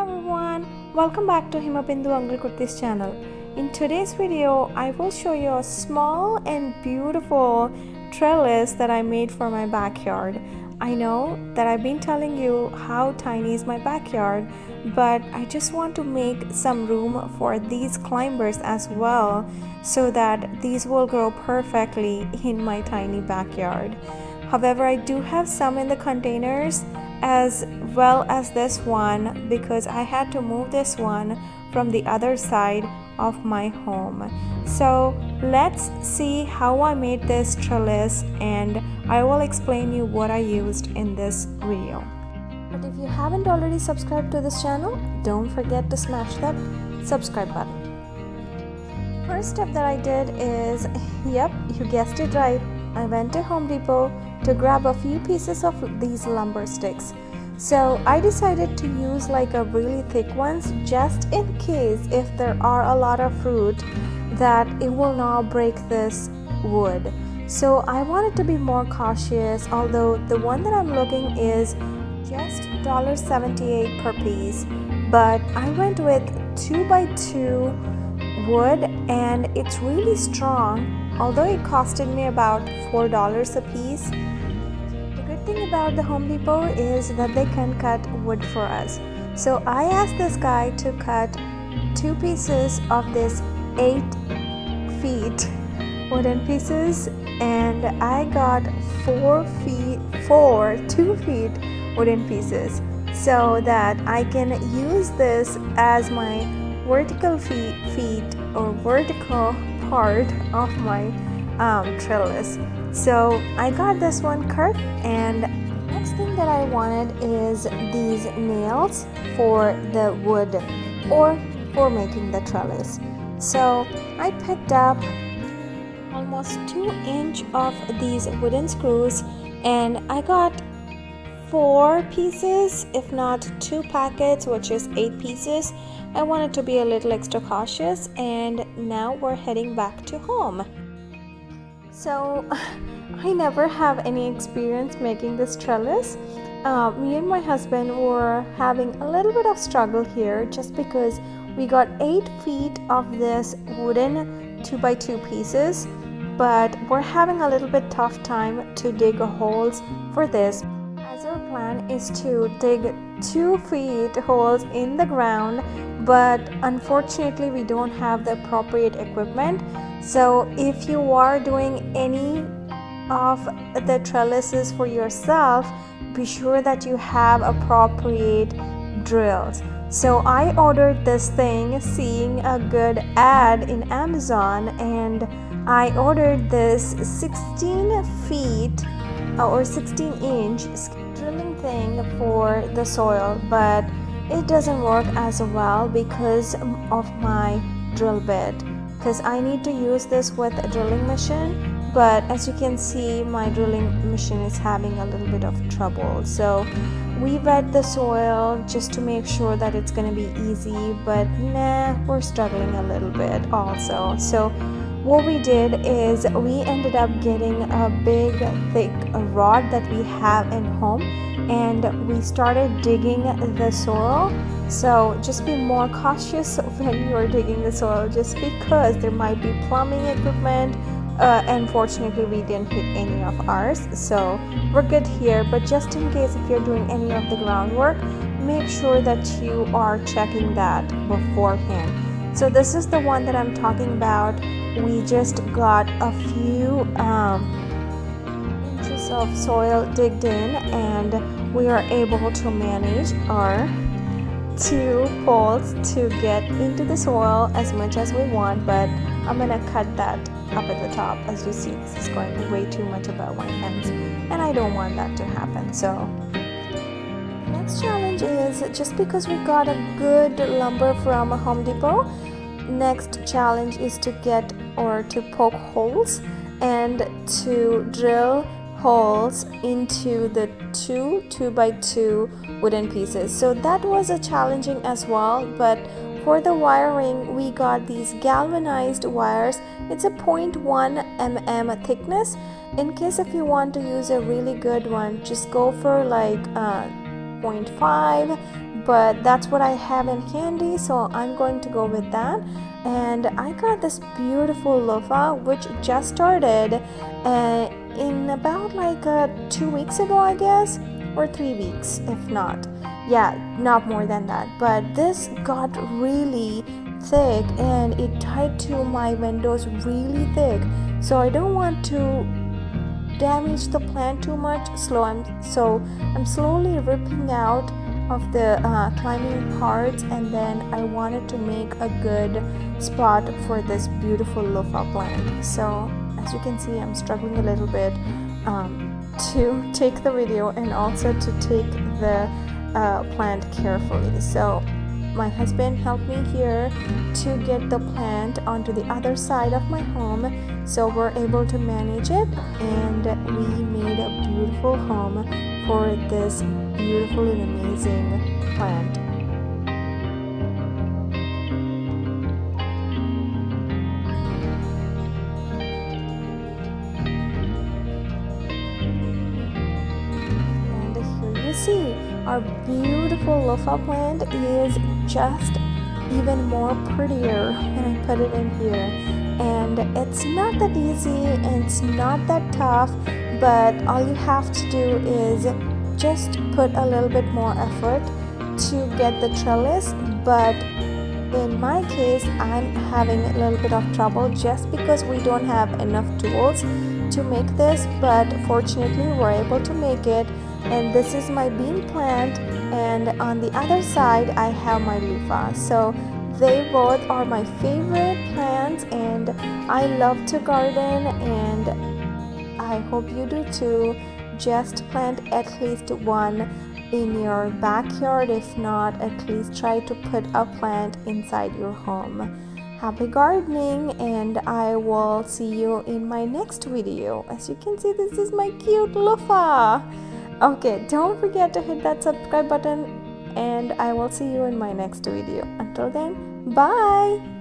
everyone, welcome back to Hima Angle Kurtis channel. In today's video, I will show you a small and beautiful trellis that I made for my backyard. I know that I've been telling you how tiny is my backyard, but I just want to make some room for these climbers as well so that these will grow perfectly in my tiny backyard. However, I do have some in the containers as well as this one because I had to move this one from the other side of my home. So let's see how I made this trellis, and I will explain you what I used in this video. But if you haven't already subscribed to this channel, don't forget to smash that subscribe button. First step that I did is, yep, you guessed it right, I went to Home Depot to grab a few pieces of these lumber sticks. So I decided to use like a really thick ones just in case if there are a lot of fruit that it will not break this wood. So I wanted to be more cautious, although the one that I'm looking is just $1.78 per piece, but I went with 2x2 wood and it's really strong, although it costed me about $4 a piece. The good thing about the Home Depot is that they can cut wood for us. So I asked this guy to cut 2 pieces of this 8 feet wooden pieces, and I got 2 feet wooden pieces so that I can use this as my vertical feet or vertical part of my trellis. So I got this one cut, and the next thing that I wanted is these nails for the wood or for making the trellis. So I picked up almost 2 inch of these wooden screws, and I got 4 pieces, if not 2 packets, which is 8 pieces. I wanted to be a little extra cautious, and now we're heading back to home. So I never have any experience making this trellis. Me and my husband were having a little bit of struggle here just because we got 8 feet of this wooden 2x2 pieces, but we're having a little bit tough time to dig holes for this, as our plan is to dig 2 feet holes in the ground, but unfortunately we don't have the appropriate equipment. So if you are doing any of the trellises for yourself, be sure that you have appropriate drills. So I ordered this thing seeing a good ad in Amazon, and I ordered this 16 feet or 16 inch drilling thing for the soil, but it doesn't work as well because of my drill bit, because I need to use this with a drilling machine, but as you can see my drilling machine is having a little bit of trouble. So we wet the soil just to make sure that it's going to be easy, but nah, we're struggling a little bit also. So what we did is we ended up getting a big thick rod that we have in home, and we started digging the soil. So just be more cautious when you're digging the soil, just because there might be plumbing equipment. Unfortunately we didn't hit any of ours, so we're good here, but just in case if you're doing any of the groundwork, make sure that you are checking that beforehand. So this is the one that I'm talking about. We just got a few inches of soil digged in, and we are able to manage our 2 poles to get into the soil as much as we want, but I'm gonna cut that up at the top. As you see, this is going way too much above my fence, and I don't want that to happen. So the next challenge is, just because we got a good lumber from Home Depot, next challenge is to get or to poke holes and to drill holes into the 2x2 wooden pieces. So that was a challenging as well, but for the wiring we got these galvanized wires. It's a 0.1 mm thickness. In case if you want to use a really good one, just go for like 0.5, but that's what I have in handy, so I'm going to go with that. And I got this beautiful loofah which just started in about like 2 weeks ago, I guess, or 3 weeks if not. Yeah, not more than that. But this got really thick and it tied to my windows really thick, so I don't want to damage the plant too much. So I'm slowly ripping out of the climbing parts, and then I wanted to make a good spot for this beautiful loofah plant. So as you can see, I'm struggling a little bit to take the video and also to take the plant carefully. So my husband helped me here to get the plant onto the other side of my home, so we're able to manage it, and we made a beautiful home for this beautiful and amazing plant. And here you see our beautiful loofah plant is just even more prettier when I put it in here. And it's not that easy and it's not that tough, but all you have to do is just put a little bit more effort to get the trellis. But in my case, I'm having a little bit of trouble just because we don't have enough tools to make this, but fortunately we're able to make it. And this is my bean plant, and on the other side I have my loofah. So they both are my favorite plants, and I love to garden, and I hope you do too. Just plant at least one in your backyard. If not, at least try to put a plant inside your home. Happy gardening, and I will see you in my next video. As you can see, this is my cute loofah. Okay, don't forget to hit that subscribe button, and I will see you in my next video. Until then, bye!